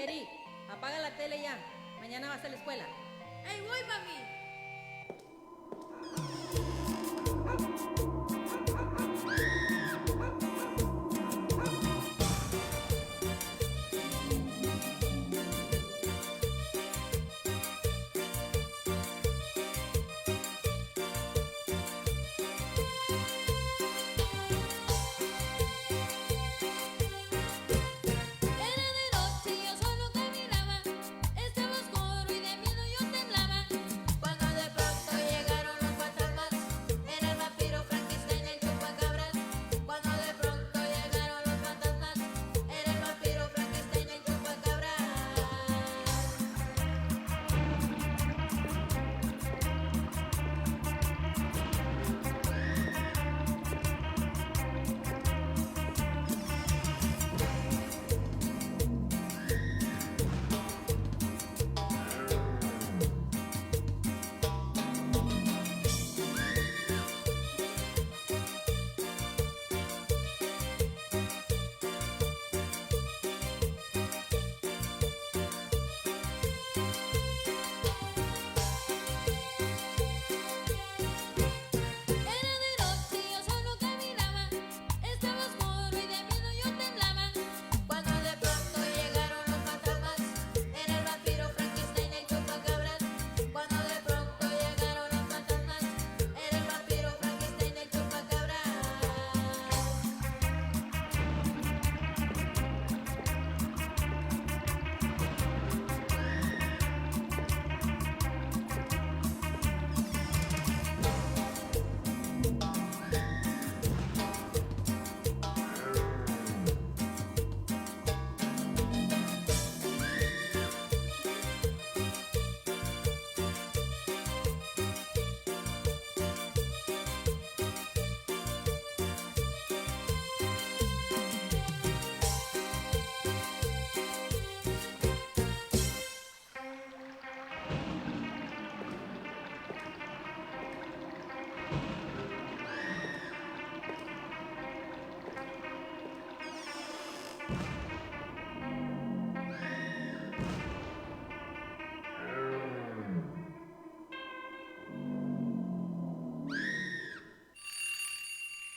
Eric, apaga la tele ya. Mañana vas a la escuela. ¡Ey, voy, mami!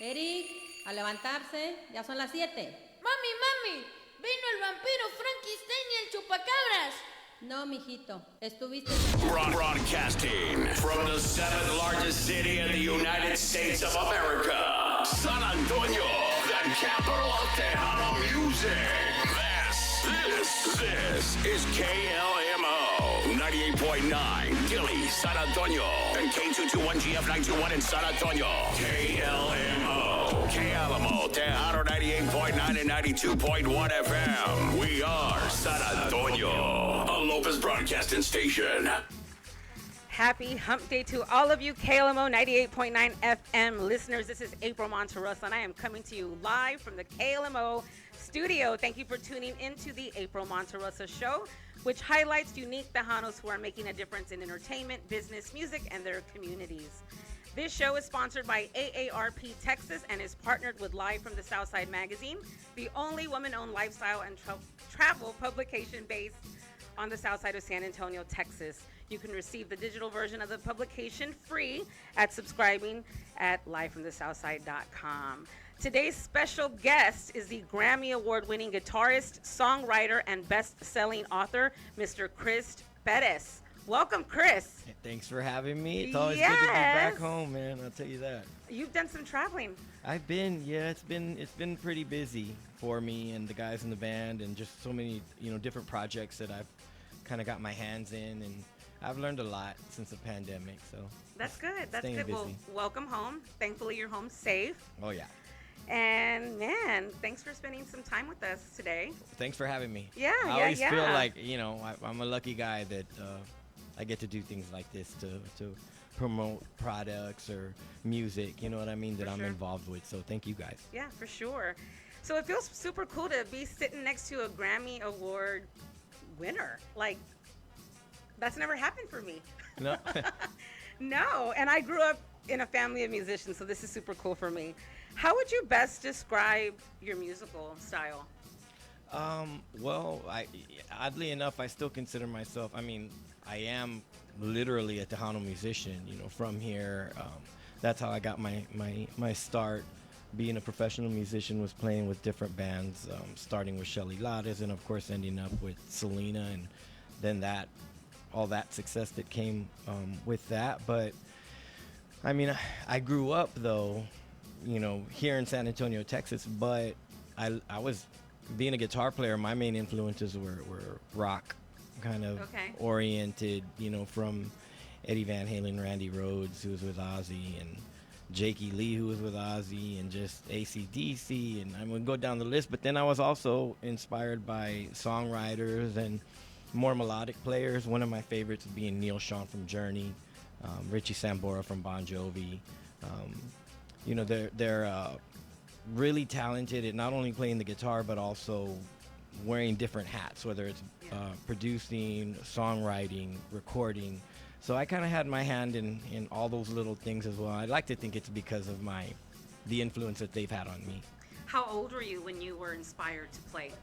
Eric, a levantarse, ya son las 7. ¡Mami! ¡Vino el vampiro Frankenstein y el chupacabras! No, mijito, estuviste... Broadcasting from the 7th largest city in the United States of America, San Antonio, the capital of Tejano music. This is KLMO 98.9 Dili, San Antonio, and K221GF 921 in San Antonio. KLMO, Tejano 98.9 and 92.1 FM. We are San Antonio, a Lopez Broadcasting station. Happy Hump Day to all of you KLMO 98.9 FM listeners. This is April Monterrosa, and I am coming to you live from the KLMO studio. Thank you for tuning into the April Monterrosa Show, which highlights unique Tejanos who are making a difference in entertainment, business, music, and their communities. This show is sponsored by AARP Texas and is partnered with Live from the Southside magazine, the only woman-owned lifestyle and travel publication based on the south side of San Antonio, Texas. You can receive the digital version of the publication free at subscribing at livefromthesouthside.com. Today's special guest is the Grammy Award-Winning guitarist, songwriter, and best-selling author, Mr. Chris Perez. Welcome, Chris. Hey, thanks for having me. It's always good to be back home, man. I'll tell you that. You've done some traveling. I've been, it's been pretty busy for me and the guys in the band, and just so many, different projects that I've kind of got my hands in, and I've learned a lot since the pandemic. So that's good. That's staying good. busy. Well, welcome home. Thankfully, you're home safe. Oh yeah. And man, thanks for spending some time with us today. Thanks for having me. Yeah, I always feel like I'm a lucky guy that I get to do things like this to promote products or music. You know what I mean? That I'm involved with. So thank you guys. Yeah, for sure. So it feels super cool to be sitting next to a Grammy Award winner. Like, that's never happened for me. No. No, and I grew up in a family of musicians, so this is super cool for me. How would you best describe your musical style? Well, oddly enough, I still consider myself. I mean, I am literally a Tejano musician. From here. That's how I got my start. Being a professional musician was playing with different bands, starting with Shelly Lares, and of course ending up with Selena, and then all that success that came with that. But I mean, I grew up though, here in San Antonio, Texas. But I was being a guitar player. My main influences were rock, kind of oriented. From Eddie Van Halen, Randy Rhoads, who was with Ozzy, and Jakey Lee, who was with Ozzy, and just AC/DC, and I'm going to go down the list. But then I was also inspired by songwriters and more melodic players. One of my favorites being Neil Schon from Journey, Richie Sambora from Bon Jovi. They're really talented at not only playing the guitar, but also wearing different hats, whether it's producing, songwriting, recording. So I kind of had my hand in all those little things as well. I'd like to think it's because of the influence that they've had on me. How old were you when you were inspired to play?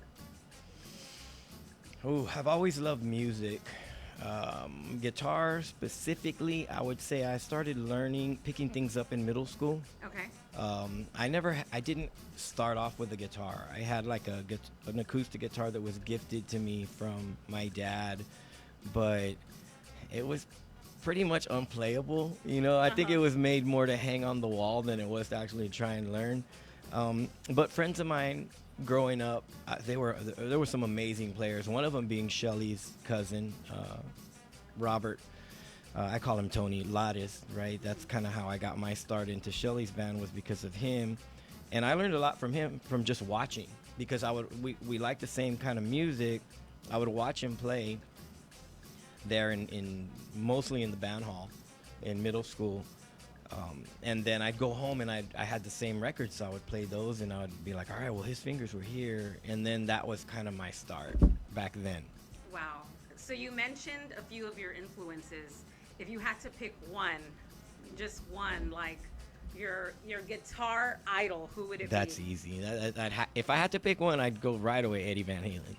Oh, I've always loved music. Guitar specifically, I would say I started picking things up in middle school. Okay. I didn't start off with a guitar. I had like an acoustic guitar that was gifted to me from my dad, but it was pretty much unplayable. I think it was made more to hang on the wall than it was to actually try and learn. But friends of mine growing up, there were some amazing players. One of them being Shelly's cousin, Robert. I call him Tony Lares, right? That's kind of how I got my start into Shelly's band, was because of him. And I learned a lot from him from just watching, because we liked the same kind of music. I would watch him play there in mostly in the band hall in middle school, and then I'd go home and I had the same records, so I would play those, and I would be like, all right, well, his fingers were here, and then that was kind of my start back then. Wow. So you mentioned a few of your influences. If you had to pick one, just one, like your guitar idol, who would it be? That's easy. If I had to pick one, I'd go right away Eddie Van Halen.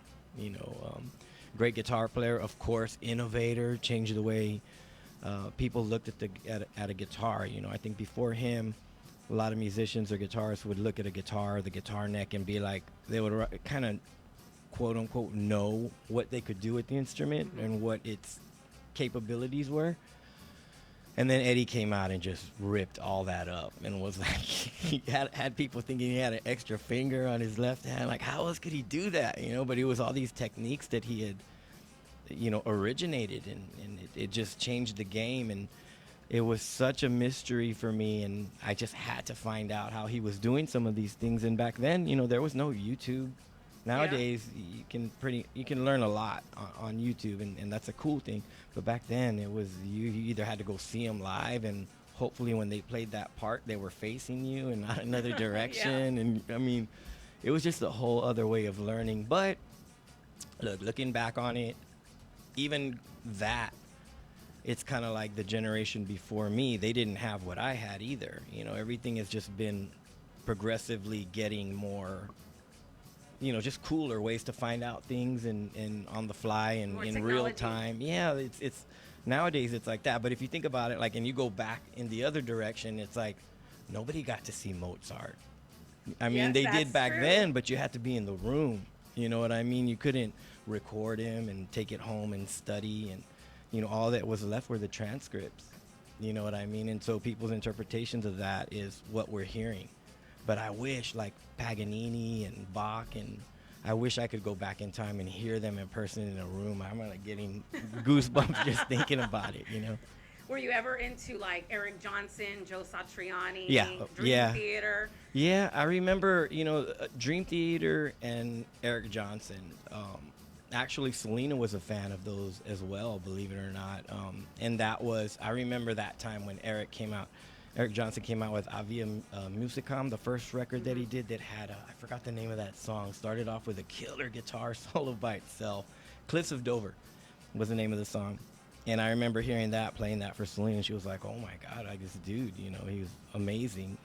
Great guitar player, of course, innovator, changed the way people looked at a guitar. I think before him, a lot of musicians or guitarists would look at a guitar, the guitar neck, and be like, they would kind of, quote unquote, know what they could do with the instrument and what its capabilities were. And then Eddie came out and just ripped all that up and was like, he had people thinking he had an extra finger on his left hand. Like, how else could he do that? But it was all these techniques that he had, originated, and it just changed the game. And it was such a mystery for me, and I just had to find out how he was doing some of these things. And back then, there was no YouTube. Nowadays, you can learn a lot on YouTube, and that's a cool thing. But back then, it was you either had to go see them live, and hopefully when they played that part, they were facing you and not another direction. And I mean, it was just a whole other way of learning. But looking back on it, even that, it's kind of like the generation before me. They didn't have what I had either. Everything has just been progressively getting more, just cooler ways to find out things and on the fly and more in technology. real time. Yeah, it's nowadays it's like that. But if you think about it, like, and you go back in the other direction, it's like nobody got to see Mozart. I mean, Yes, they that's did back true. then, but you had to be in the room. You know what I mean? You couldn't record him and take it home and study, and all that was left were the transcripts. You know what I mean? And so people's interpretations of that is what we're hearing. But I wish, like Paganini and Bach, and I wish I could go back in time and hear them in person in a room. I'm like getting goosebumps just thinking about it. Were you ever into like Eric Johnson, Joe Satriani, Yeah, Dream Theater? Yeah, I remember, Dream Theater and Eric Johnson. Actually, Selena was a fan of those as well, believe it or not. And that was, I remember that time when Eric Johnson came out with Avia Musicam, the first record that he did that had, I forgot the name of that song, started off with a killer guitar solo by itself. Cliffs of Dover was the name of the song. And I remember hearing that, playing that for Selena, and she was like, oh my God, this dude, he was amazing.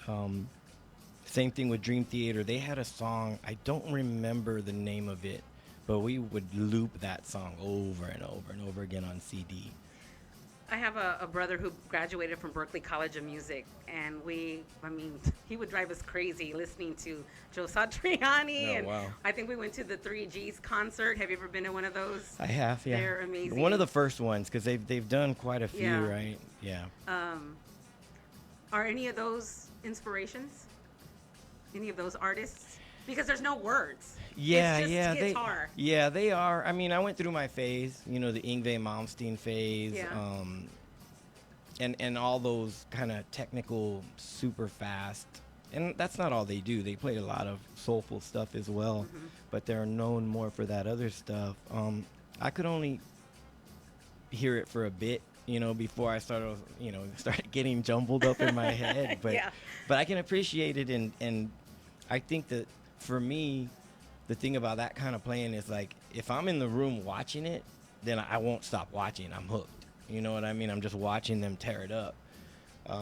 Same thing with Dream Theater. They had a song, I don't remember the name of it, but we would loop that song over and over and over again on CD. I have a brother who graduated from Berklee College of Music, and he would drive us crazy listening to Joe Satriani. Oh, and wow. I think we went to the 3Gs concert. Have you ever been to one of those? I have, yeah. They're amazing. One of the first ones, because they've done quite a few, Yeah. right? Yeah. Are any of those inspirations? Any of those artists? Because there's no words. Yeah, it's just yeah, guitar. they are. I mean, I went through my phase, the Yngwie Malmsteen phase, Yeah. and all those kind of technical, super fast. And that's not all they do. They play a lot of soulful stuff as well, but they're known more for that other stuff. I could only hear it for a bit, before I started getting jumbled up in my head. But Yeah. but I can appreciate it, and I think that for me, the thing about that kind of playing is like, if I'm in the room watching it, then I won't stop watching. I'm hooked. You know what I mean? I'm just watching them tear it up.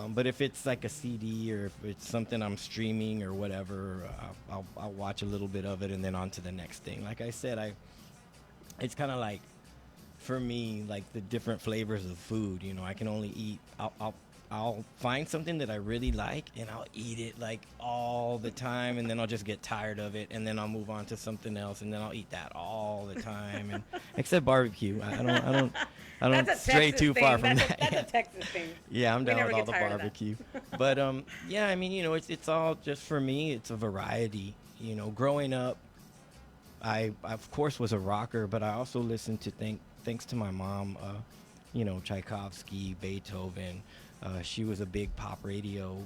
But if it's like a CD or if it's something I'm streaming or whatever, I'll watch a little bit of it and then on to the next thing. Like I said, it's kind of like, for me, like the different flavors of food. I can only eat. I'll find something that I really like, and I'll eat it like all the time, and then I'll just get tired of it, and then I'll move on to something else, and then I'll eat that all the time. And except barbecue, I don't That's a stray Texas too thing. far from That's that. a Texas thing. Yeah, I'm We down never with all get the tired of that. barbecue. But yeah, I mean, it's all just, for me, it's a variety. Growing up, I of course was a rocker, but I also listened to thanks to my mom, Tchaikovsky, Beethoven. She was a big pop radio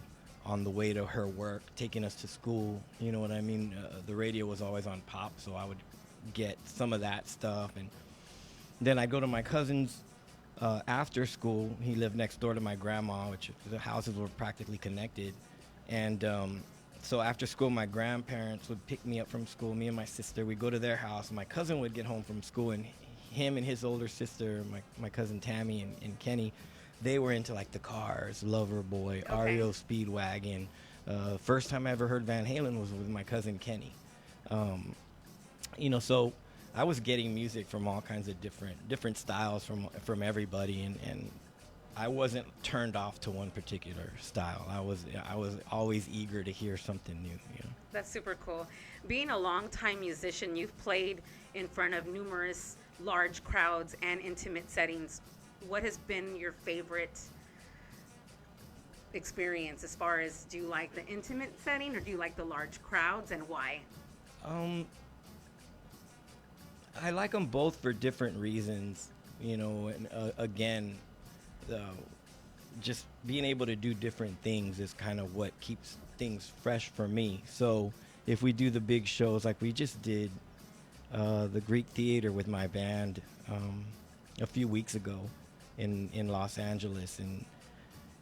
on the way to her work, taking us to school. You know what I mean? The radio was always on pop, so I would get some of that stuff. And then I'd go to my cousin's after school. He lived next door to my grandma, which the houses were practically connected. And so after school, my grandparents would pick me up from school, me and my sister. We'd go to their house. My cousin would get home from school, and him and his older sister, my cousin Tammy and Kenny, they were into like the Cars, Loverboy, REO Speedwagon. First time I ever heard Van Halen was with my cousin Kenny. So I was getting music from all kinds of different styles from everybody, and I wasn't turned off to one particular style. I was always eager to hear something new. That's super cool. Being a longtime musician, you've played in front of numerous large crowds and intimate settings. What has been your favorite experience as far as, do you like the intimate setting or do you like the large crowds, and why? I like them both for different reasons, and again, just being able to do different things is kind of what keeps things fresh for me. So if we do the big shows like we just did, the Greek Theater with my band a few weeks ago in Los Angeles, and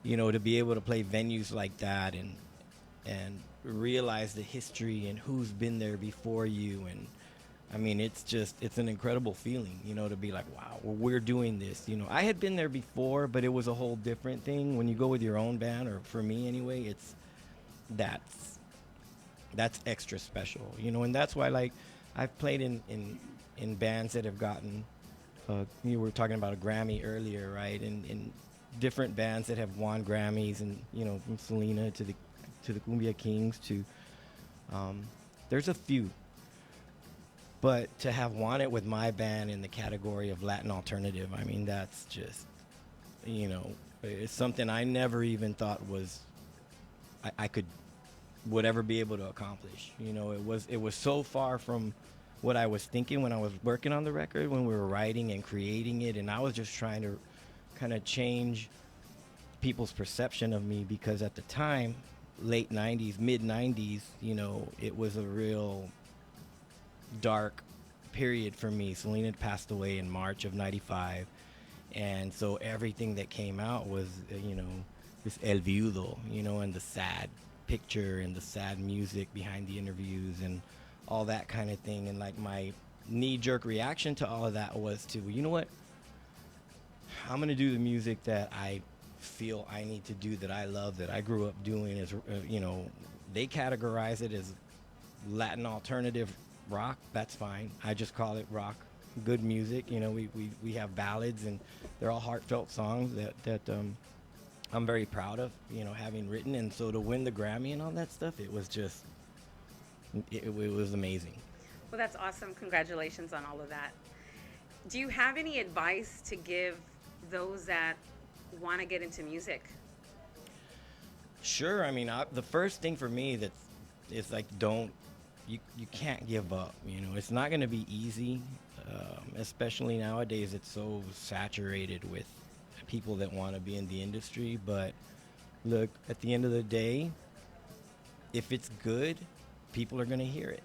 to be able to play venues like that and realize the history and who's been there before you, and I mean, it's an incredible feeling, to be like, wow, well, we're doing this. I had been there before, but it was a whole different thing. When you go with your own band, or for me anyway, that's extra special, and that's why, like, I've played in bands that have gotten, you were talking about a Grammy earlier, right? And different bands that have won Grammys, and from Selena to the Cumbia Kings to, there's a few. But to have won it with my band in the category of Latin alternative, I mean, that's just, it's something I never even thought I would ever be able to accomplish. It was so far from what I was thinking when I was working on the record, when we were writing and creating it, and I was just trying to kind of change people's perception of me, because at the time, late 90s, mid 90s, it was a real dark period for me. Selena had passed away in March of 95, and so everything that came out was this El Viudo, and the sad picture and the sad music behind the interviews and all that kind of thing. And like, my knee-jerk reaction to all of that was to, you know what, I'm gonna do the music that I feel I need to do, that I love, that I grew up doing, as they categorize it as Latin alternative rock. That's fine. I just call it rock. Good music. You know, we have ballads, and they're all heartfelt songs that I'm very proud of, you know, having written. And so to win the Grammy and all that stuff, it was just, it was amazing. Well, that's awesome. Congratulations on all of that. Do you have any advice to give those that want to get into music? Sure. I mean, the first thing for me is like, you can't give up. You know, it's not going to be easy, especially nowadays. It's so saturated with people that want to be in the industry. But look, at the end of the day, if it's good, people are going to hear it.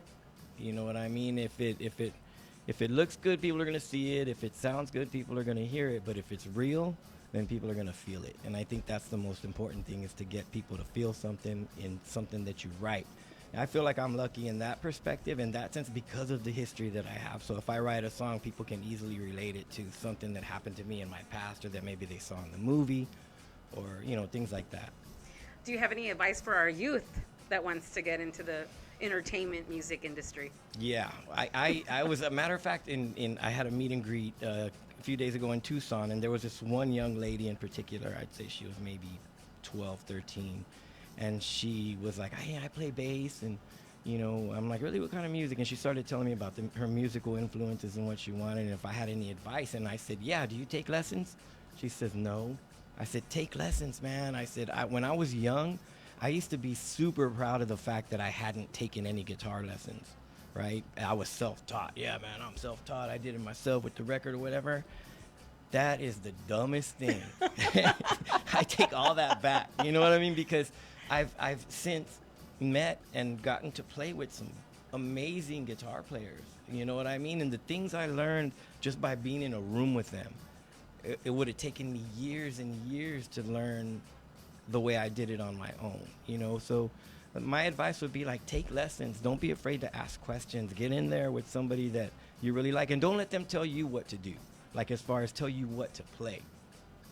You know what I mean? If it looks good, people are going to see it. If it sounds good, people are going to hear it. But if it's real, then people are going to feel it. And I think that's the most important thing, is to get people to feel something in something that you write. And I feel like I'm lucky in that perspective, in that sense, because of the history that I have. So if I write a song, people can easily relate it to something that happened to me in my past, or that maybe they saw in the movie, or, you know, things like that. Do you have any advice for our youth that wants to get into the entertainment music industry? Yeah, I was, a matter of fact, I had a meet and greet a few days ago in Tucson, and there was this one young lady in particular. I'd say she was maybe 12, 13, and she was like, hey, I play bass, and, you know, I'm like, really, what kind of music? And she started telling me about her musical influences and what she wanted, and if I had any advice. And I said, yeah, do you take lessons? She says, no. I said, take lessons, man. I said, when I was young, I used to be super proud of the fact that I hadn't taken any guitar lessons, right? I was self-taught. Yeah, man, I'm self-taught. I did it myself with the record or whatever. That is the dumbest thing. I take all that back. You know what I mean? Because I've since met and gotten to play with some amazing guitar players. You know what I mean? And the things I learned just by being in a room with them, it would have taken me years and years to learn the way I did it on my own, you know. So my advice would be, like, take lessons. Don't be afraid to ask questions. Get in there with somebody that you really like, and don't let them tell you what to do, like, as far as tell you what to play.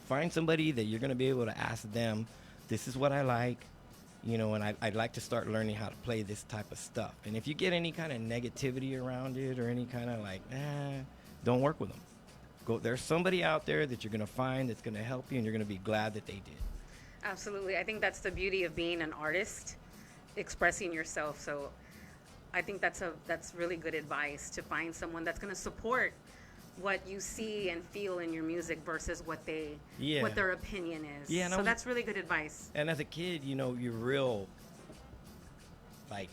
Find somebody that you're going to be able to ask them, this is what I like, you know, and I'd like to start learning how to play this type of stuff. And if you get any kind of negativity around it, or any kind of like, don't work with them. There's somebody out there that you're going to find that's going to help you, and you're going to be glad that they did. Absolutely. I think that's the beauty of being an artist, expressing yourself. So I think that's really good advice, to find someone that's going to support what you see and feel in your music versus what their opinion is. Yeah, so that's really good advice. And as a kid, you know, you're real, like,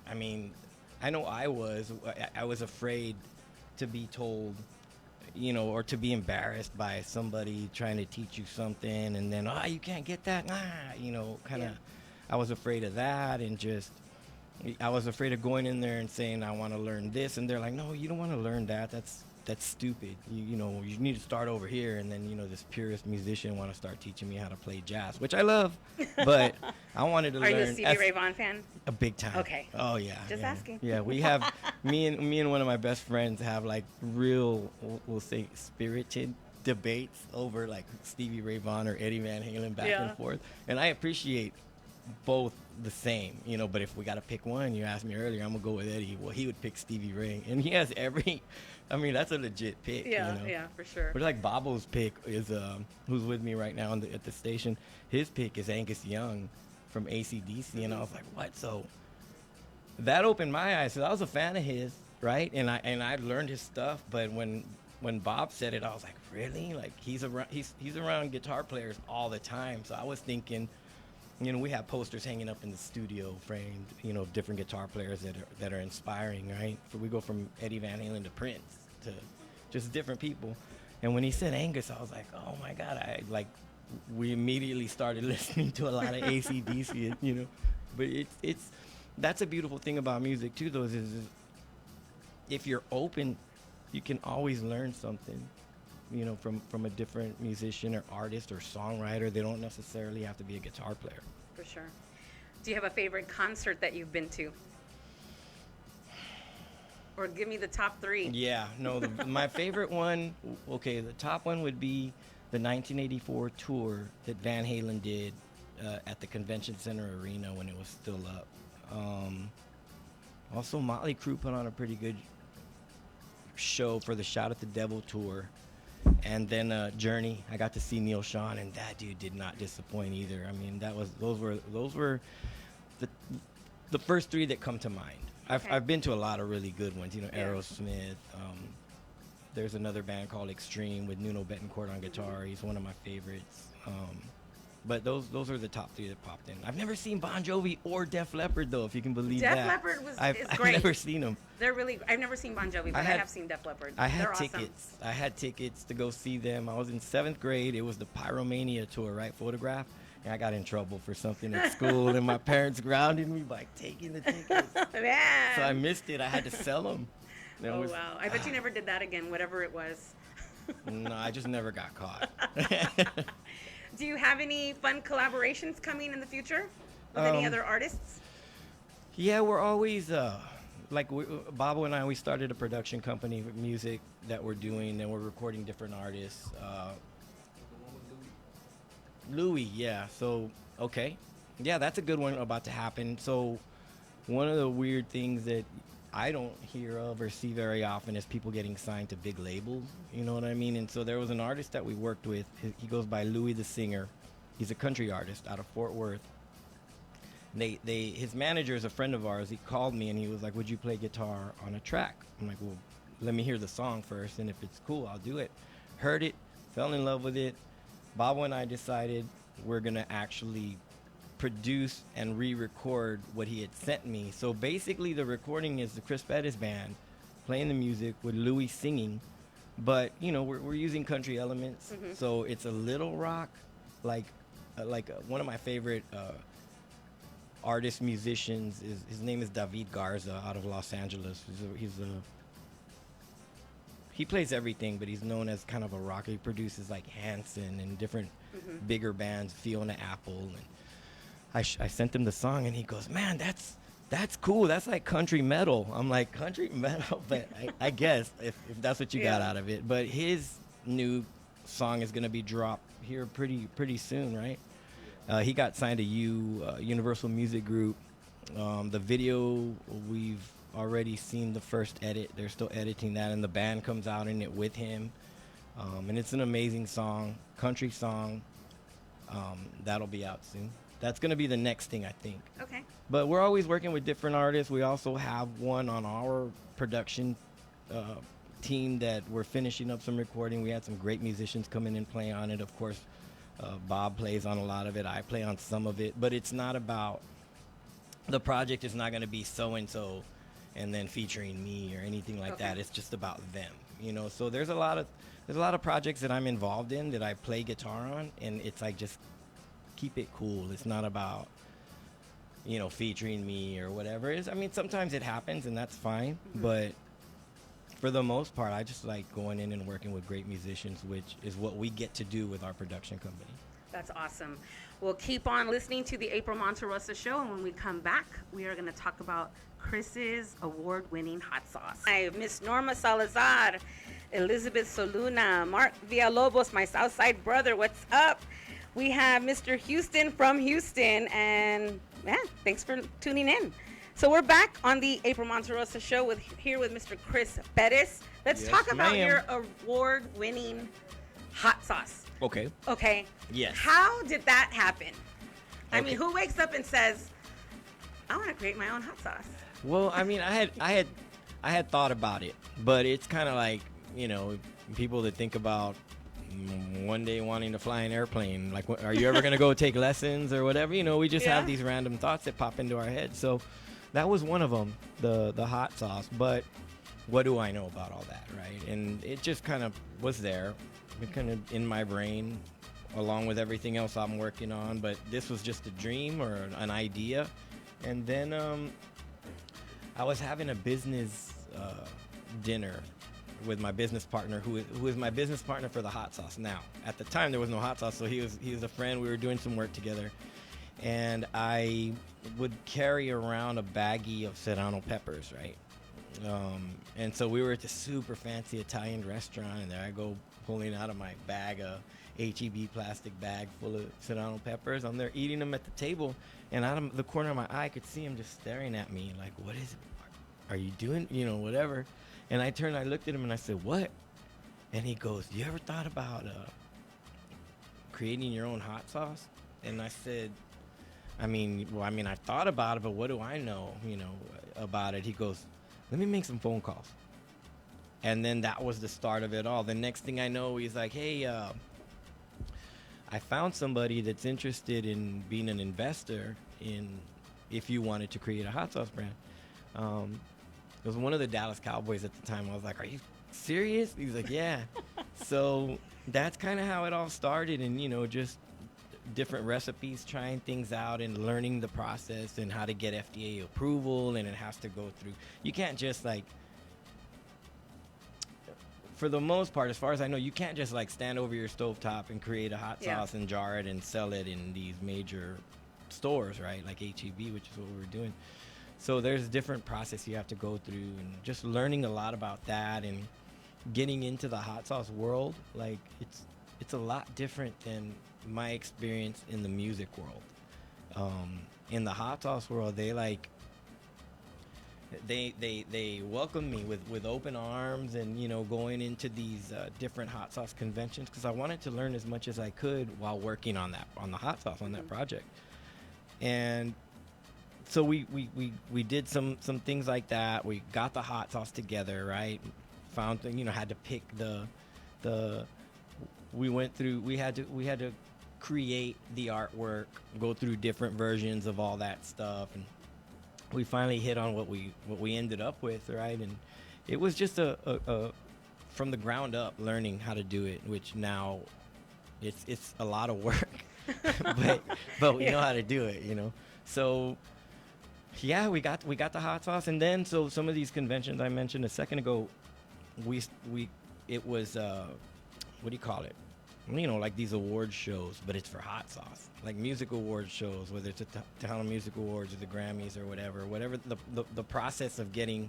I mean, I know I was afraid to be told, you know, or to be embarrassed by somebody trying to teach you something, and then, you can't get that, you know, kind of. Yeah. I was afraid of that, and just, I was afraid of going in there and saying, I want to learn this, and they're like, no, you don't want to learn that. That's stupid. You know, you need to start over here. And then, you know, this purist musician want to start teaching me how to play jazz, which I love, but I wanted to learn. Are you a Stevie Ray Vaughan fan? A big time. Okay. Oh yeah. Just asking. Yeah, we have me and one of my best friends have, like, real, we'll say, spirited debates over, like, Stevie Ray Vaughan or Eddie Van Halen back and forth, and I appreciate both the same, you know. But if we got to pick one, you asked me earlier, I'm gonna go with Eddie. Well, he would pick Stevie Ray, and he has I mean, that's a legit pick. Yeah, you know? Yeah, for sure. But like Bobo's pick is, who's with me right now at the station, his pick is Angus Young from AC/DC, and I was like, what? So that opened my eyes. So I was a fan of his, right? And I learned his stuff, but when Bob said it, I was like, really? Like, he's around guitar players all the time. So I was thinking, you know, we have posters hanging up in the studio framed, you know, different guitar players that are inspiring, right? We go from Eddie Van Halen to Prince to just different people. And when he said Angus, I was like, oh my God, we immediately started listening to a lot of AC/DC, you know. But that's a beautiful thing about music too, though, is if you're open, you can always learn something, you know, from a different musician or artist or songwriter. They don't necessarily have to be a guitar player. For sure. Do you have a favorite concert that you've been to? Or give me the top three. Yeah, no, my favorite one, okay, the top one would be the 1984 tour that Van Halen did at the Convention Center Arena when it was still up. Also, Motley Crue put on a pretty good show for the Shout at the Devil tour. And then Journey, I got to see Neil Schon, and that dude did not disappoint either. I mean, those were the first three that come to mind. Okay. I've been to a lot of really good ones, you know, Yeah. Aerosmith. There's another band called Extreme with Nuno Betancourt on guitar. He's one of my favorites. But those are the top three that popped in. I've never seen Bon Jovi or Def Leppard, though, if you can believe Def that. Leppard is I've great. never seen them. They're really. I've never seen Bon Jovi, but I have seen Def Leppard. I had They're awesome. tickets. I had tickets to go see them. I was in 7th grade. It was the Pyromania tour, right? Photograph. And I got in trouble for something at school, and my parents grounded me by taking the tickets. Man. So I missed it. I had to sell them. Oh wow! I bet you never did that again, whatever it was. No, I just never got caught. Do you have any fun collaborations coming in the future with any other artists? Yeah, we're always Bobo and I. We started a production company with music that we're doing, and we're recording different artists. Louis, yeah. So okay, yeah, that's a good one about to happen. So one of the weird things that I don't hear of or see very often is people getting signed to big labels. You know what I mean? And so there was an artist that we worked with. He goes by Louis the Singer. He's a country artist out of Fort Worth. His manager is a friend of ours. He called me and he was like, "Would you play guitar on a track?" I'm like, "Well, let me hear the song first, and if it's cool, I'll do it." Heard it, fell in love with it. Bobo and I decided we're gonna actually produce and re-record what he had sent me. So basically the recording is the Chris Pettis band playing the music with Louis singing, but you know, we're using country elements. So it's a little rock, like one of my favorite artist musicians is, his name is David Garza out of Los Angeles. He plays everything, but he's known as kind of a rocker. He produces like Hanson and different bigger bands, Fiona Apple, and I sent him the song, and he goes, "Man, that's cool. That's like country metal." I'm like, "Country metal?" But I guess if that's what you got out of it. But his new song is gonna be dropped here pretty soon, right? He got signed to Universal Music Group. The video, we've already seen the first edit. They're still editing that, and the band comes out in it with him. And it's an amazing song, country song. That'll be out soon. That's going to be the next thing, I think. Okay. But we're always working with different artists. We also have one on our production team that we're finishing up some recording. We had some great musicians come in and play on it. Of course, Bob plays on a lot of it. I play on some of it. But it's not about, the project is not going to be so-and-so and then featuring me or anything like that. It's just about them, you know. So there's a lot of projects that I'm involved in that I play guitar on, and it's like just keep it cool. It's not about, you know, featuring me or whatever. I mean, sometimes it happens and that's fine, but for the most part, I just like going in and working with great musicians, which is what we get to do with our production company. That's awesome. We'll keep on listening to the April Monterrosa Show, and when we come back, we are going to talk about Chris's award-winning hot sauce. I have Miss Norma Salazar, Elizabeth Soluna, Mark Villalobos, my Southside brother. What's up? We have Mr. Houston from Houston, and thanks for tuning in. So we're back on the April Monterrosa Show here with Mr. Chris Pettis. Let's talk about your award-winning hot sauce. Okay. Okay. Yes. How did that happen? I mean, who wakes up and says, "I want to create my own hot sauce"? Well, I mean, I had thought about it, but it's kind of like, you know, people that think about one day wanting to fly an airplane. Like, are you ever going to go take lessons or whatever? You know, we just have these random thoughts that pop into our head. So that was one of them, the hot sauce. But what do I know about all that, right? And it just kind of was there, kind of in my brain, along with everything else I'm working on. But this was just a dream or an idea. And then I was having a business dinner with my business partner, who is my business partner for the hot sauce now. At the time, there was no hot sauce, so he was a friend. We were doing some work together. And I would carry around a baggie of serrano peppers, right? And so we were at this super fancy Italian restaurant, and there I go pulling out of my bag a HEB plastic bag full of serrano peppers. I'm there eating them at the table, and out of the corner of my eye, I could see him just staring at me like, what is it? Are you doing, whatever? And I turned, I looked at him, and I said, what? And he goes, you ever thought about creating your own hot sauce? And I said, I thought about it, but what do I know, about it? He goes, let me make some phone calls. And then that was the start of it all. The next thing I know, he's like, hey, I found somebody that's interested in being an investor in if you wanted to create a hot sauce brand. It was one of the Dallas Cowboys at the time. I was like, are you serious? He's like, yeah. So that's kind of how it all started, and, just different recipes, trying things out and learning the process and how to get FDA approval, and it has to go through. You can't just for the most part, as far as I know, you can't just stand over your stovetop and create a hot sauce and jar it and sell it in these major stores, right? Like HEB, which is what we were doing. So there's a different process you have to go through, and just learning a lot about that and getting into the hot sauce world. It's a lot different than my experience in the music world. In the hot sauce world, they welcomed me with open arms, and going into these different hot sauce conventions, because I wanted to learn as much as I could while working on the hot sauce on that project. And so we did some things like that. We got the hot sauce together, right? Found had to pick we had to create the artwork, go through different versions of all that stuff, and we finally hit on what we ended up with, right? And it was just a from the ground up learning how to do it, which now it's a lot of work, but we know how to do it, So yeah, we got the hot sauce, and then so some of these conventions I mentioned a second ago, it was what do you call it? Like these award shows, but it's for hot sauce, like music award shows, whether it's the Tejano Music Awards or the Grammys or whatever the process of getting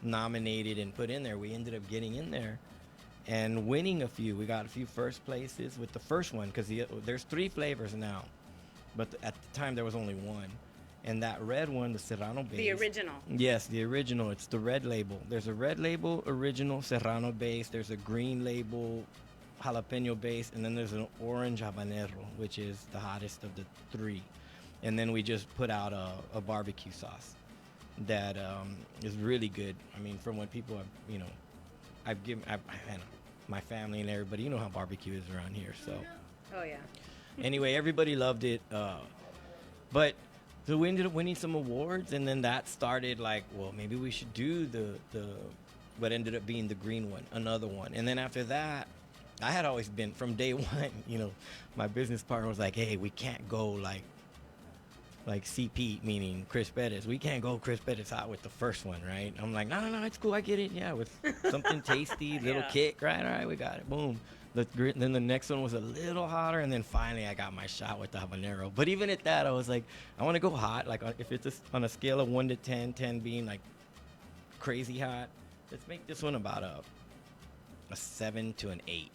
nominated and put in there. We ended up getting in there and winning a few. We got a few first places with the first one, because there's 3 flavors now, but at the time there was only one. And that red one, the Serrano base. The original. Yes, the original. It's the red label. There's a red label original Serrano base. There's a green label jalapeno base, and then there's an orange habanero, which is the hottest of the 3. And then we just put out a barbecue sauce that is really good. I mean, from what people have, I've given my family and everybody, how barbecue is around here. So. Oh yeah. Anyway, everybody loved it, but. So we ended up winning some awards, and then that started well, maybe we should do the what ended up being the green one, another one. And then after that, I had always been, from day one, my business partner was like, hey, we can't go like CP, meaning Chris Perez. We can't go Chris Perez hot with the first one, right? I'm like, no, it's cool, I get it. Yeah, with something tasty, little kick, right? All right, we got it. Boom. Then the next one was a little hotter, and then finally I got my shot with the habanero. But even at that, I was like, I want to go hot. Like, if it's on a scale of 1 to 10, 10 being like crazy hot, let's make this one about a 7 to an 8.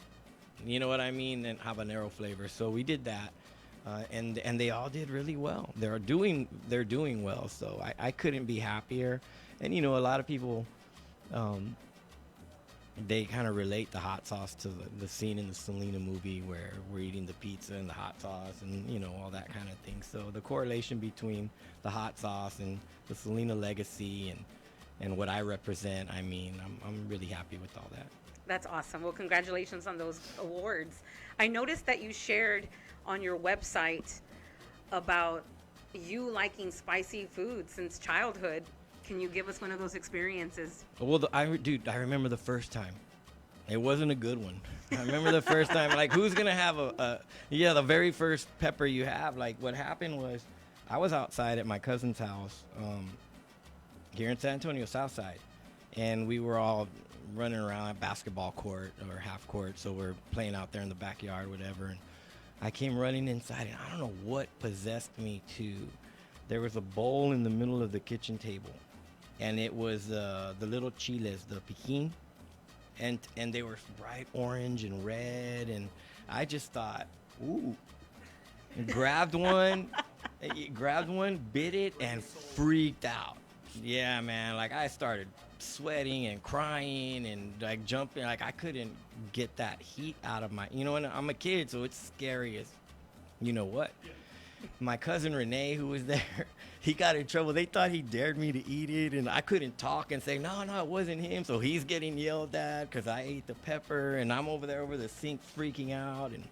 You know what I mean? And habanero flavor. So we did that, and they all did really well. They're doing well. So I couldn't be happier. And a lot of people. They kind of relate the hot sauce to the scene in the Selena movie where we're eating the pizza and the hot sauce and, all that kind of thing. So the correlation between the hot sauce and the Selena legacy and what I represent, I'm really happy with all that. That's awesome. Well, congratulations on those awards. I noticed that you shared on your website about you liking spicy food since childhood. Can you give us one of those experiences? Well, I remember the first time. It wasn't a good one. I remember the first time, who's going to have the very first pepper you have. What happened was I was outside at my cousin's house here in San Antonio, South Side, and we were all running around at basketball court or half court, so we're playing out there in the backyard, whatever, and I came running inside, and I don't know what possessed me to. There was a bowl in the middle of the kitchen table. and it was the little chiles, the piquin, and they were bright orange and red, and I just thought, ooh, and grabbed one, bit it, and freaked out. Yeah, man, like I started sweating and crying and like jumping, like I couldn't get that heat out of my, and I'm a kid, so it's scary as you know what. My cousin Renee, who was there, he got in trouble. They thought he dared me to eat it, and I couldn't talk and say, no, it wasn't him. So he's getting yelled at because I ate the pepper, and I'm over there over the sink freaking out. And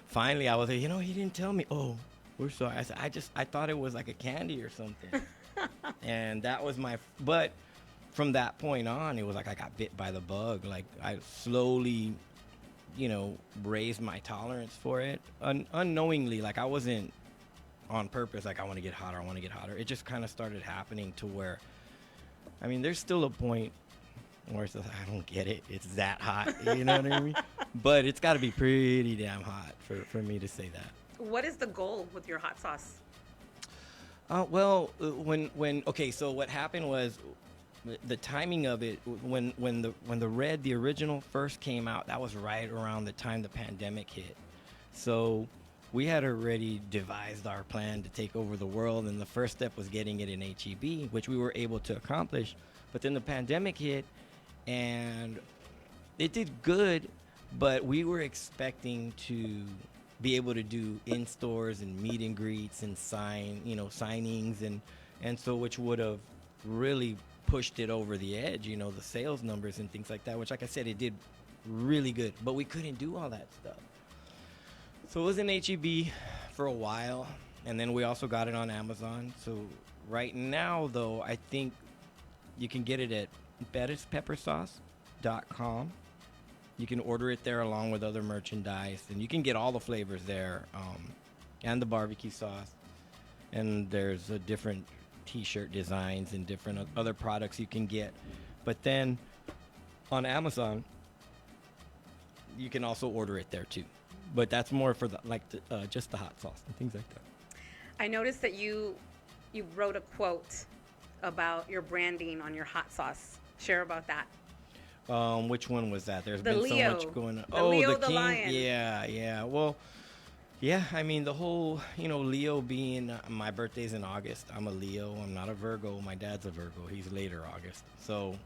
finally, I was like, he didn't tell me. Oh, we're sorry. I said, I thought it was like a candy or something. And that was but from that point on, it was like I got bit by the bug. Like I slowly raised my tolerance for it unknowingly. Like I wasn't on purpose, like I want to get hotter. It just kind of started happening to where, I mean, there's still a point where it's like, I don't get it. It's that hot, you know what I mean? But it's got to be pretty damn hot for me to say that. What is the goal with your hot sauce? So what happened was, the timing of it, when the original first came out, that was right around the time the pandemic hit. So we had already devised our plan to take over the world, and the first step was getting it in HEB, which we were able to accomplish. But then the pandemic hit, and it did good, but we were expecting to be able to do in-stores and meet and greets and signings, and so which would have really pushed it over the edge, the sales numbers and things like that, which, like I said, it did really good, but we couldn't do all that stuff. So it was in HEB for a while, and then we also got it on Amazon. So right now, though, I think you can get it at perezpeppersauce.com. You can order it there along with other merchandise, and you can get all the flavors there, and the barbecue sauce, and there's a different t-shirt designs and different other products you can get. But then on Amazon, you can also order it there too, but that's more for just the hot sauce and things like that. I noticed that you wrote a quote about your branding on your hot sauce. Share about that. Which one was that? There's The been Leo. so much going on. The Leo, the king. lion. Yeah. Well, yeah, I mean, the whole, Leo being, my birthday's in August. I'm a Leo. I'm not a Virgo. My dad's a Virgo. He's later August. So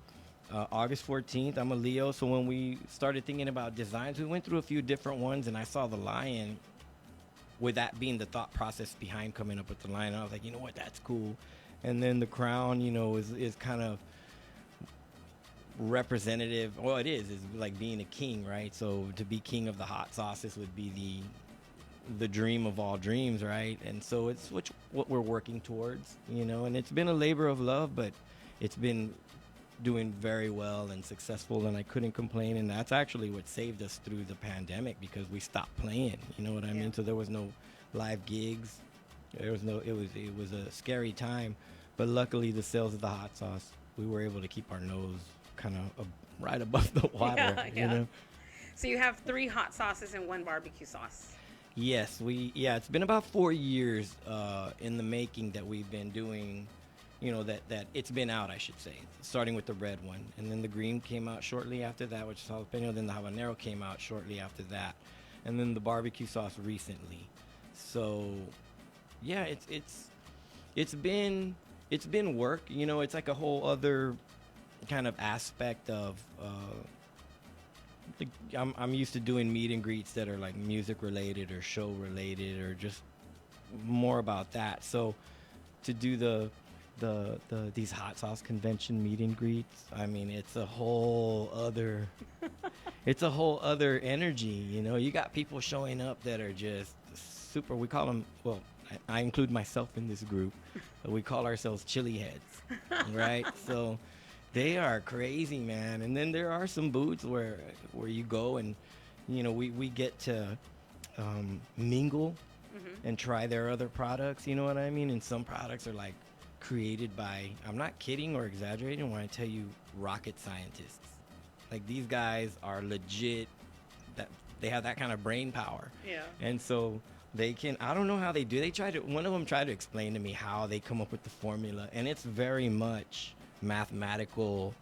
August 14th, I'm a Leo. So when we started thinking about designs, we went through a few different ones, and I saw the lion, with that being the thought process behind coming up with the lion. I was like, you know what, that's cool. And then the crown, is kind of representative. Well, it is like being a king, right? So to be king of the hot sauces would be the dream of all dreams, right? And so it's what we're working towards, and it's been a labor of love, but it's been doing very well and successful, and I couldn't complain. And that's actually what saved us through the pandemic, because we stopped playing, you know what I mean? So there was no live gigs. It was a scary time, but luckily the sales of the hot sauce, we were able to keep our nose kind of right above the water. So you have 3 hot sauces and 1 barbecue sauce. Yes, it's been about 4 years in the making that we've been doing, that it's been out, I should say, starting with the red one. And then the green came out shortly after that, which is jalapeno. Then the habanero came out shortly after that. And then the barbecue sauce recently. So, yeah, it's been work. It's like a whole other kind of aspect of I'm used to doing meet and greets that are like music related or show related or just more about that. So to do these hot sauce convention meet and greets, I mean, it's a whole other energy. You got people showing up that are just super. We call them, well, I include myself in this group. We call ourselves chili heads, right? So they are crazy, man. And then there are some booths where you go and, we get to mingle and try their other products, you know what I mean? And some products are like created by, I'm not kidding or exaggerating when I tell you, rocket scientists. Like, these guys are legit, that they have that kind of brain power. Yeah. And so They can. I don't know how they do. One of them tried to explain to me how they come up with the formula, and it's very much mathematical,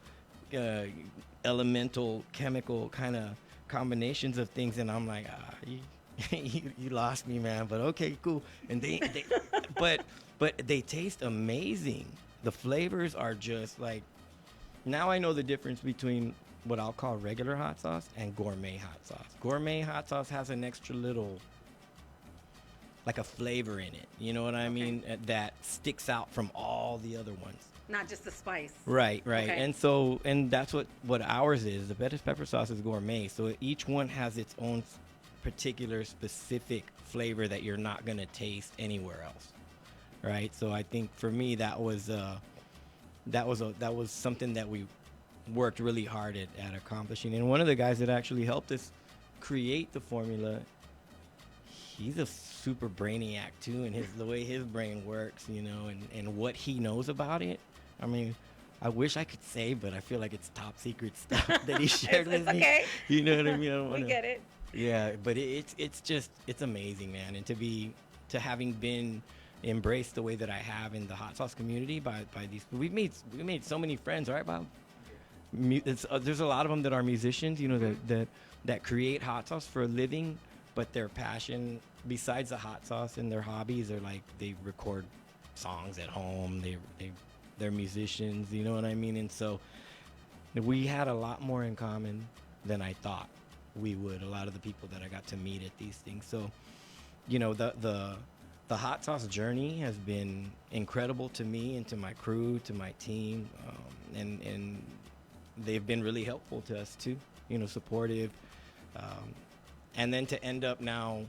elemental, chemical kind of combinations of things. And I'm like, you lost me, man. But okay, cool. And but they taste amazing. The flavors are just like. Now I know the difference between what I'll call regular hot sauce and gourmet hot sauce. Gourmet hot sauce has an extra little, like a flavor in it. You know what I mean? That sticks out from all the other ones. Not just the spice. Right. Okay. And that's what ours is. The Bettis pepper sauce is gourmet. So each one has its own particular specific flavor that you're not going to taste anywhere else. Right? So I think for me that was something that we worked really hard at accomplishing. And one of the guys that actually helped us create the formula, he's a super brainiac too, and the way his brain works, you know, and what he knows about it. I mean, I wish I could say, but I feel like it's top secret stuff that he shared with me. Okay. You know what I mean? We get it. Yeah, but it's amazing, man. And to having been embraced the way that I have in the hot sauce community by these, we made so many friends, right, Bob? There's a lot of them that are musicians, you know, that create hot sauce for a living, but their passion besides the hot sauce and their hobbies are like they record songs at home. They're musicians, you know what I mean? And so we had a lot more in common than I thought we would. A lot of the people that I got to meet at these things. So, you know, the hot sauce journey has been incredible to me and to my crew, to my team, and they've been really helpful to us too, you know, supportive. And then to end up now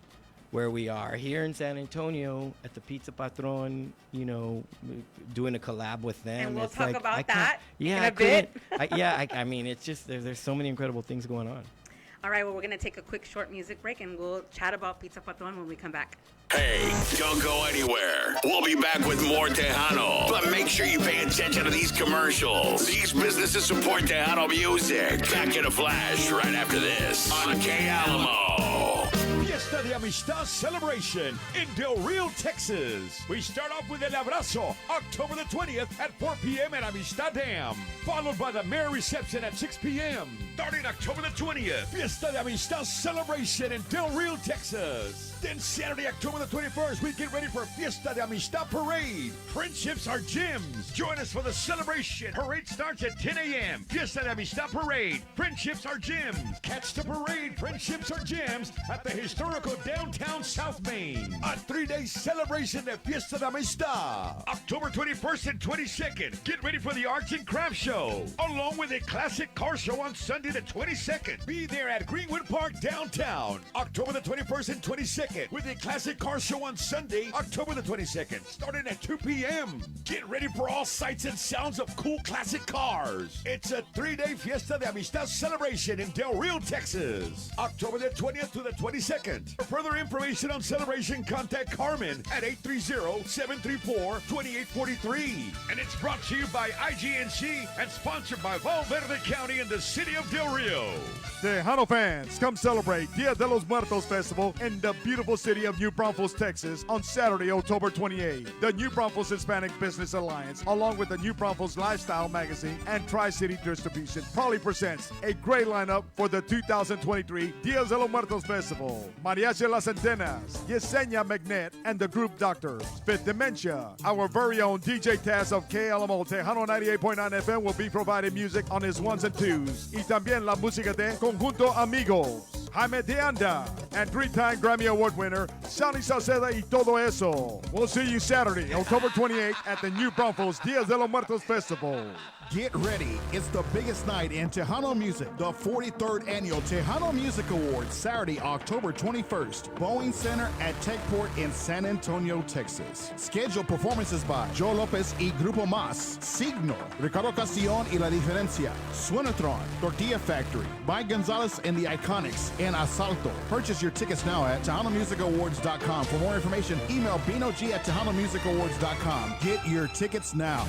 where we are here in San Antonio at the Pizza Patrón, you know, doing a collab with them. And we'll it's talk like, about that in a I bit. I mean, it's just, there's so many incredible things going on. All right, well, we're going to take a quick short music break, and we'll chat about Pizza Patrón when we come back. Hey, don't go anywhere. We'll be back with more Tejano. But make sure you pay attention to these commercials. These businesses support Tejano music. Back in a flash right after this on KLMO. Fiesta de Amistad celebration in Del Rio, Texas. We start off with El Abrazo, October the 20th at 4 p.m. at Amistad Dam, followed by the Merry Reception at 6 p.m. Starting October the 20th, Fiesta de Amistad celebration in Del Rio, Texas. Then Saturday, October the 21st, we get ready for Fiesta de Amistad Parade. Friendships are gems. Join us for the celebration. Parade starts at 10 a.m. Fiesta de Amistad Parade. Friendships are gems. Catch the parade, Friendships are gems, at the historical downtown South Main. A 3-day celebration at Fiesta de Amistad. October 21st and 22nd, get ready for the Arts and Crafts Show, along with a classic car show on Sunday the 22nd. Be there at Greenwood Park downtown. October the 21st and 22nd. With a classic car show on Sunday, October the 22nd, starting at 2 p.m. Get ready for all sights and sounds of cool classic cars. It's a 3-day Fiesta de Amistad celebration in Del Rio, Texas, October the 20th to the 22nd. For further information on celebration, contact Carmen at 830-734-2843. And it's brought to you by IGNC and sponsored by Valverde County in the city of Del Rio. Tejano fans, come celebrate Dia de los Muertos Festival in the beautiful city of New Braunfels, Texas on Saturday, October 28th. The New Braunfels Hispanic Business Alliance, along with the New Braunfels Lifestyle Magazine and Tri-City Distribution, proudly presents a great lineup for the 2023 Dia de los Muertos Festival. Mariachi Las Antenas, Yesenia Magnet, and the group Doctors. Spit Dementia. Our very own DJ Taz of KLMO Tejano 98.9 FM will be providing music on his ones and twos. Y también la música de Conjunto Amigos, Jaime de Anda, and 3-time Grammy Award winner Sonny Sauceda y Todo Eso. We'll see you Saturday, October 28th at the New Braunfels Dia de los Muertos Festival. Get ready. It's the biggest night in Tejano music. The 43rd Annual Tejano Music Awards, Saturday, October 21st. Boeing Center at Techport in San Antonio, Texas. Scheduled performances by Joe Lopez y Grupo Más, Signo, Ricardo Castillon y La Diferencia, Swinatron, Tortilla Factory, Mike Gonzalez and the Iconics, and Asalto. Purchase your tickets now at TejanoMusicAwards.com. For more information, email BinoG at TejanoMusicAwards.com. Get your tickets now.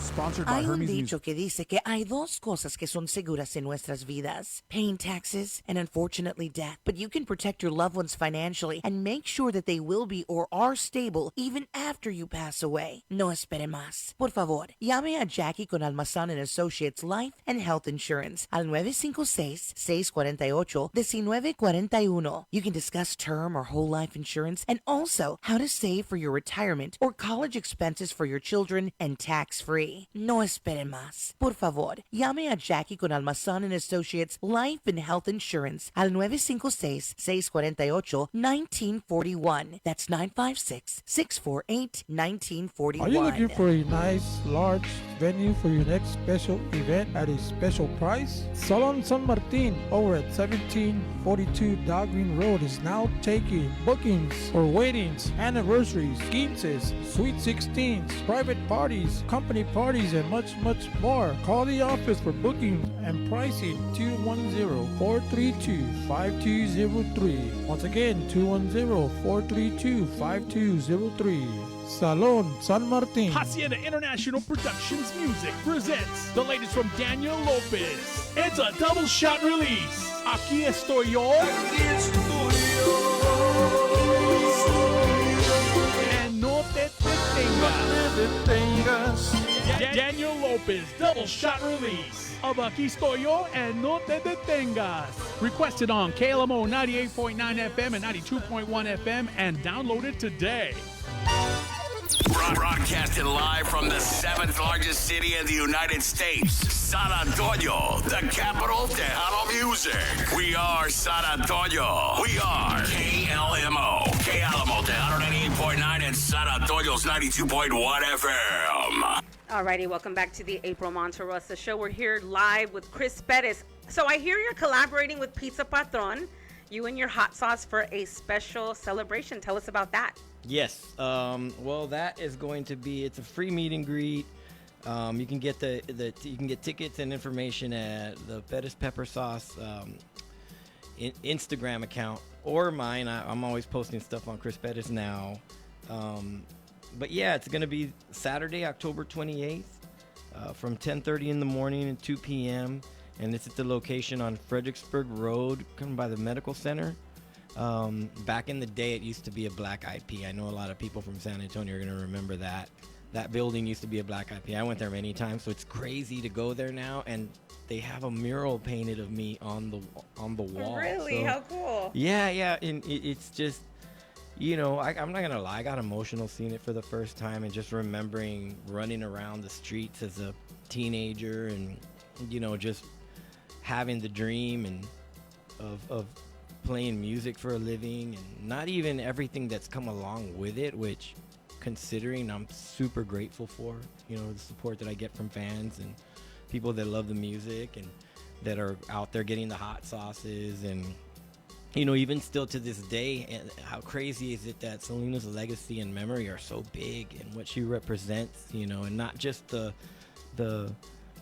Sponsored by Hay un Hermes Music. dicho que dice que hay dos cosas que son seguras en nuestras vidas: paying taxes and unfortunately death. But you can protect your loved ones financially and make sure that they will be or are stable even after you pass away. No espere más. Por favor, llame a Jackie con Almazán and Associates Life and Health Insurance al 956-648-1941. You can discuss term or whole life insurance and also how to save for your retirement or college expenses for your children and tax-free. No espere más. Por favor, llame a Jackie con Almazán and Associates Life and Health Insurance al 956-648-1941. That's 956-648-1941. Are you looking for a nice, large venue for your next special event at a special price? Salon San Martin over at 1742 Dahlgreen Road is now taking bookings for weddings, anniversaries, quinces, sweet 16s, private parties, company parties, and much, much more. Call the office for booking and pricing 210-432-5203. Once again, 210-432-5203. Salon San Martin. Hacienda International Productions Music presents the latest from Daniel Lopez. It's a double shot release. Aquí estoy yo. And no te detengas. Daniel Lopez double shot release of Aquí estoy yo and No te detengas. Requested on KLMO 98.9 FM and 92.1 FM and downloaded today. Broadcasting live from the seventh largest city in the United States, San Antonio, the capital of Tejano music. We are San Antonio. We are KLMO. KLMO, Tejano 98.9 and San Antonio's 92.1 FM. Alrighty, welcome back to the April Monterrosa show. We're here live with Chris Perez. So I hear you're collaborating with Pizza Patrón, you and your hot sauce, for a special celebration. Tell us about that. Yes. Well, that is going to be. It's a free meet and greet. You can get you can get tickets and information at the Perez Pepper Sauce Instagram account or mine. I'm always posting stuff on Chris Perez now. But yeah, it's going to be Saturday, October 28th, from 10:30 in the morning and 2 p.m. And it's at the location on Fredericksburg Road, coming by the medical center. Back in the day, it used to be a black IP. I know a lot of people from San Antonio are going to remember that. That building used to be a black IP. I went there many times, so it's crazy to go there now. And they have a mural painted of me on the wall. Really? So, how cool. Yeah. And it's just, I'm not going to lie. I got emotional seeing it for the first time and just remembering running around the streets as a teenager and, just having the dream and of playing music for a living, and not even everything that's come along with it, which, considering, I'm super grateful for, the support that I get from fans and people that love the music and that are out there getting the hot sauces. And even still to this day, and how crazy is it that Selena's legacy and memory are so big, and what she represents, and not just the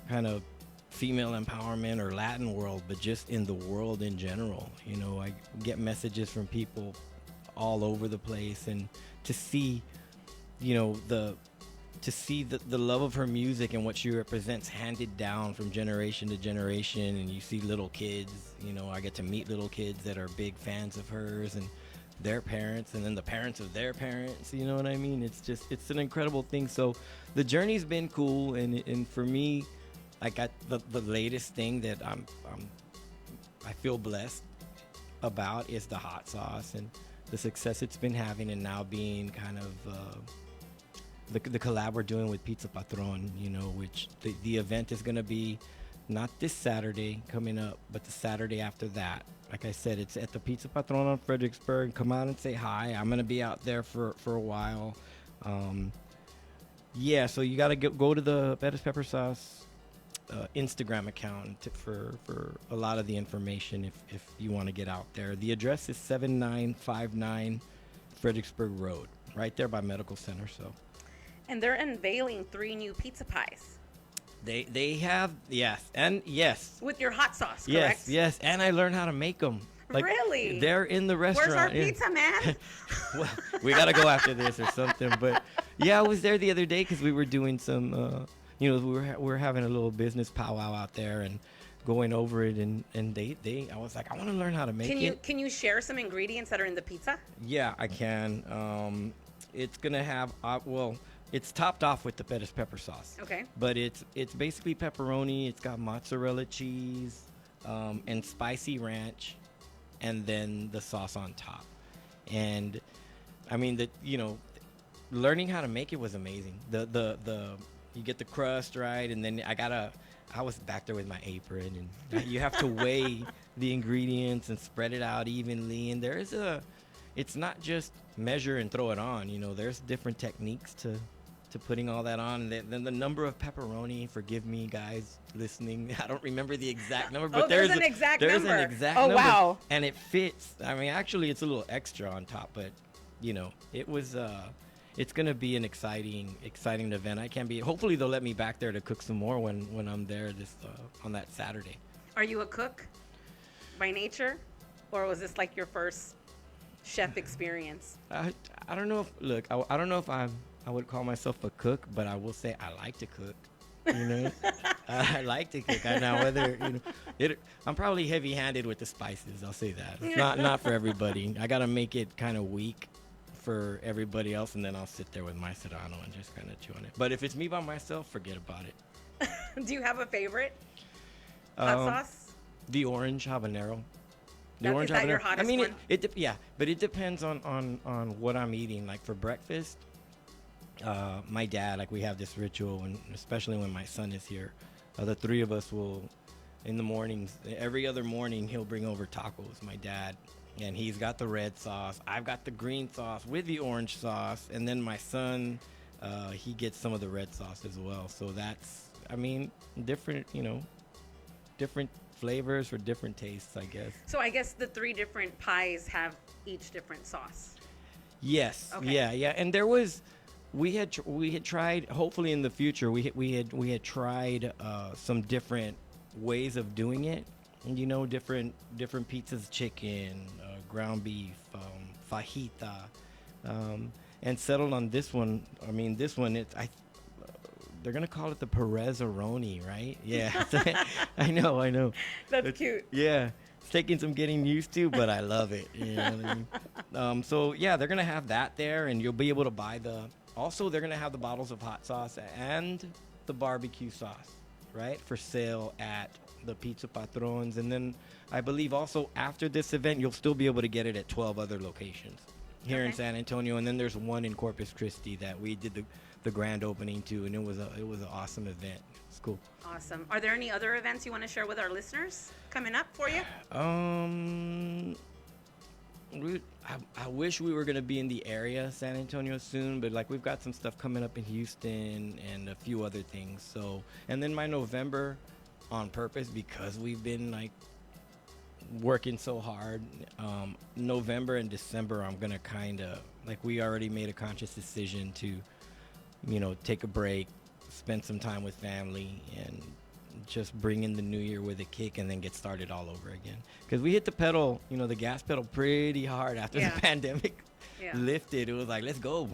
kind of female empowerment or Latin world, but just in the world in general. I get messages from people all over the place, and to see, the love of her music and what she represents handed down from generation to generation. And you see little kids, I get to meet little kids that are big fans of hers and their parents, and then the parents of their parents, you know what I mean? It's an incredible thing. So the journey's been cool, and for me, I got the latest thing that I feel blessed about is the hot sauce and the success it's been having, and now being kind of the collab we're doing with Pizza Patrón, which the event is going to be not this Saturday coming up, but the Saturday after that. Like I said, it's at the Pizza Patrón on Fredericksburg. Come out and say hi. I'm going to be out there for a while. So you got to go to the Perez Pepper Sauce Instagram account for a lot of the information if you want to get out there. The address is 7959 Fredericksburg Road, right there by Medical Center. So, and they're unveiling 3 new pizza pies. They have yes with your hot sauce, correct? Yes, and I learned how to make them. Really? They're in the restaurant. Where's our pizza, man? Well, we gotta go after this or something. But yeah, I was there the other day because we were doing some you know, we were having a little business powwow out there and going over it, and I was like, I want to learn how to make it. Can you share some ingredients that are in the pizza? Yeah, I can. It's gonna have it's topped off with the Perez pepper sauce. Okay. But it's basically pepperoni. It's got mozzarella cheese, and spicy ranch, and then the sauce on top. And I mean, learning how to make it was amazing. You get the crust right, and then I was back there with my apron, and you have to weigh the ingredients and spread it out evenly. And it's not just measure and throw it on. You know, there's different techniques to putting all that on. And then the number of pepperoni, forgive me guys listening, I don't remember the exact number, but there's an exact number. Oh, wow. And it fits. I mean, actually it's a little extra on top, but you know, it's gonna be an exciting event. Hopefully they'll let me back there to cook some more when I'm there on that Saturday. Are you a cook by nature, or was this like your first chef experience? I don't know I don't know if I would call myself a cook, but I will say I like to cook. You know, I like to cook. I know whether I'm probably heavy-handed with the spices. I'll say that. It's not for everybody. I gotta make it kind of weak for everybody else, and then I'll sit there with my Serrano and just kind of chew on it. But if it's me by myself, forget about it. Do you have a favorite hot sauce? The orange habanero. Is that your hottest one? But it depends on what I'm eating. Like for breakfast, my dad, like we have this ritual, and especially when my son is here, the three of us will, in the mornings, every other morning, he'll bring over tacos, my dad. And he's got the red sauce. I've got the green sauce with the orange sauce. And then my son, he gets some of the red sauce as well. So that's, I mean, different flavors for different tastes, I guess. So I guess the three different pies have each different sauce. Yes. Okay. Yeah. And we had tried, hopefully in the future, we had tried some different ways of doing it. And, you know, different pizzas, chicken, ground beef, fajita, and settled on this one. I mean, this one, they're gonna call it the Perez-aroni, right? Yeah, I know. That's cute. Yeah, it's taking some getting used to, but I love it. You know what I mean? So yeah, they're gonna have that there, and you'll be able to buy also they're gonna have the bottles of hot sauce and the barbecue sauce, right, for sale at the Pizza Patrons. And then I believe also after this event you'll still be able to get it at 12 other locations here in San Antonio, and then there's one in Corpus Christi that we did the grand opening to, and it was an awesome event. It's cool. Awesome. Are there any other events you want to share with our listeners coming up for you? I wish we were going to be in the area, San Antonio, soon, but like we've got some stuff coming up in Houston and a few other things. So, and then my November, on purpose, because we've been like working so hard, November and December I'm gonna kind of like, we already made a conscious decision to, you know, take a break, spend some time with family, and just bring in the new year with a kick, and then get started all over again. Because we hit the pedal, you know, the gas pedal pretty hard after the pandemic lifted. It was like, let's go,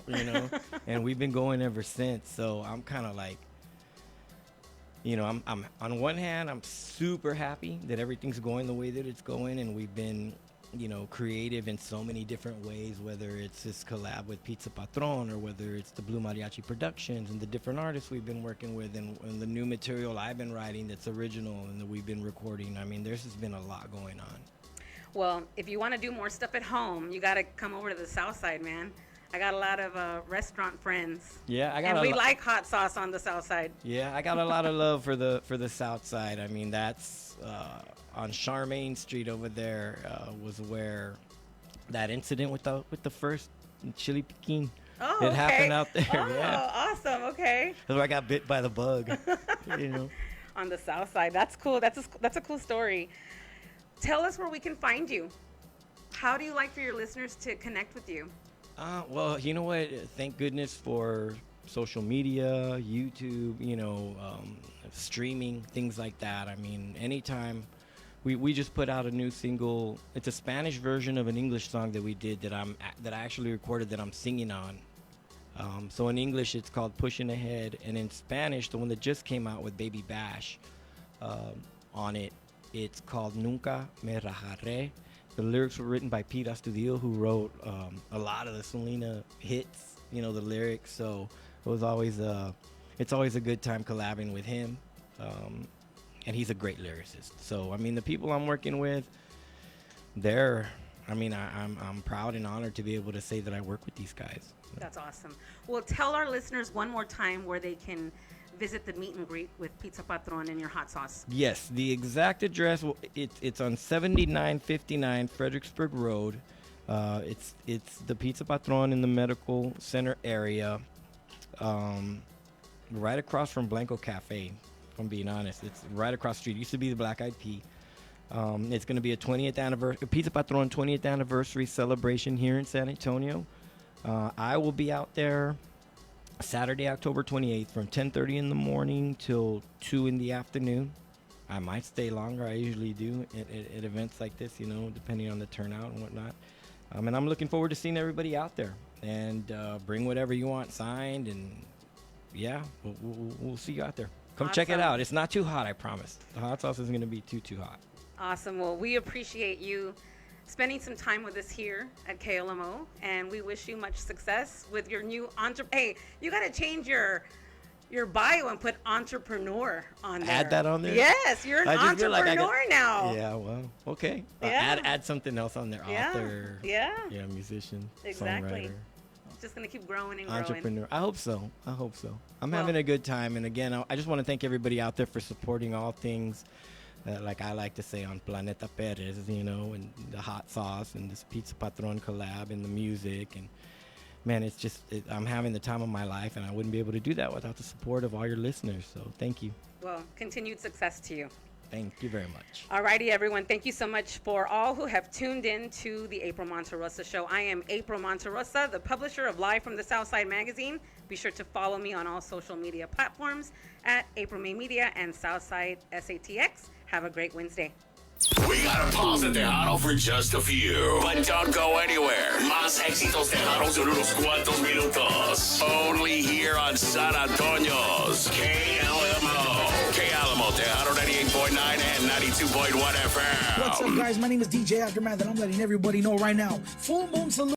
you know, and we've been going ever since. So I'm kind of like, you know, I'm on one hand, I'm super happy that everything's going the way that it's going, and we've been, you know, creative in so many different ways, whether it's this collab with Pizza Patrón, or whether it's the Blue Mariachi Productions and the different artists we've been working with, and the new material I've been writing that's original and that we've been recording. I mean, there's just been a lot going on. Well, if you want to do more stuff at home, you got to come over to the South Side, man. I got a lot of restaurant friends. Yeah, and we like hot sauce on the South Side. Yeah, I got a lot of love for the South Side. I mean, that's on Charmaine Street over there was where that incident with the first chili piquin. Oh, it happened out there. Oh, yeah. Awesome. Okay. That's where I got bit by the bug. You know. On the South Side, that's cool. That's a cool story. Tell us where we can find you. How do you like for your listeners to connect with you? Well, you know what? Thank goodness for social media, YouTube, you know, streaming, things like that. I mean, anytime we just put out a new single. It's a Spanish version of an English song that we did that I actually recorded that I'm singing on So in English, it's called Pushing Ahead. And in Spanish, the one that just came out with Baby Bash on it, it's called Nunca Me Rajaré. The lyrics were written by Pete Astudillo, who wrote a lot of the Selena hits, the lyrics. So it was always it's always a good time collabing with him. And he's a great lyricist. So, I mean, the people I'm working with, I'm proud and honored to be able to say that I work with these guys. That's awesome. Well, tell our listeners one more time where they can visit the meet and greet with Pizza Patrón and your hot sauce. Yes, the exact address, it's on 7959 Fredericksburg Road. It's the Pizza Patrón in the medical center area, right across from Blanco Cafe, if I'm being honest. It's right across the street. It used to be the Black Eyed Pea. It's going to be a 20th anniversary, Pizza Patrón 20th anniversary celebration here in San Antonio. I will be out there Saturday, October 28th from 10:30 in the morning till 2 in the afternoon. I might stay longer. I usually do at events like this, depending on the turnout and whatnot. And I'm looking forward to seeing everybody out there. And bring whatever you want signed. And, yeah, we'll see you out there. Come check it out. It's not too hot, I promise. The hot sauce isn't going to be too hot. Awesome. Well, we appreciate you spending some time with us here at KLMO, and we wish you much success with your new Hey, you got to change your bio and put entrepreneur on there. Add that on there? Yes, you're an entrepreneur now. Yeah, well, okay. Yeah. Add something else on there. Yeah. Author. Yeah. Yeah, musician. Exactly. Songwriter. It's just going to keep growing and growing. Entrepreneur. I hope so. I'm having a good time. And again, I just want to thank everybody out there for supporting all things. Like I like to say on Planeta Perez, and the hot sauce and this Pizza Patrón collab and the music. And man, I'm having the time of my life, and I wouldn't be able to do that without the support of all your listeners. So thank you. Well, continued success to you. Thank you very much. Alrighty, everyone. Thank you so much for all who have tuned in to the April Monterrosa Show. I am April Monterrosa, the publisher of Live from the Southside magazine. Be sure to follow me on all social media platforms at April May Media and Southside SATX. Have a great Wednesday. We gotta pause the Tejano for just a few. But don't go anywhere. Más éxitos Tejanos en unos cuantos minutos. Only here on San Antonio's KLMO. KLMO Tejano 98.9 and 92.1 FM. What's up, guys? My name is DJ Aftermath, and I'm letting everybody know right now. Full Moon Salute.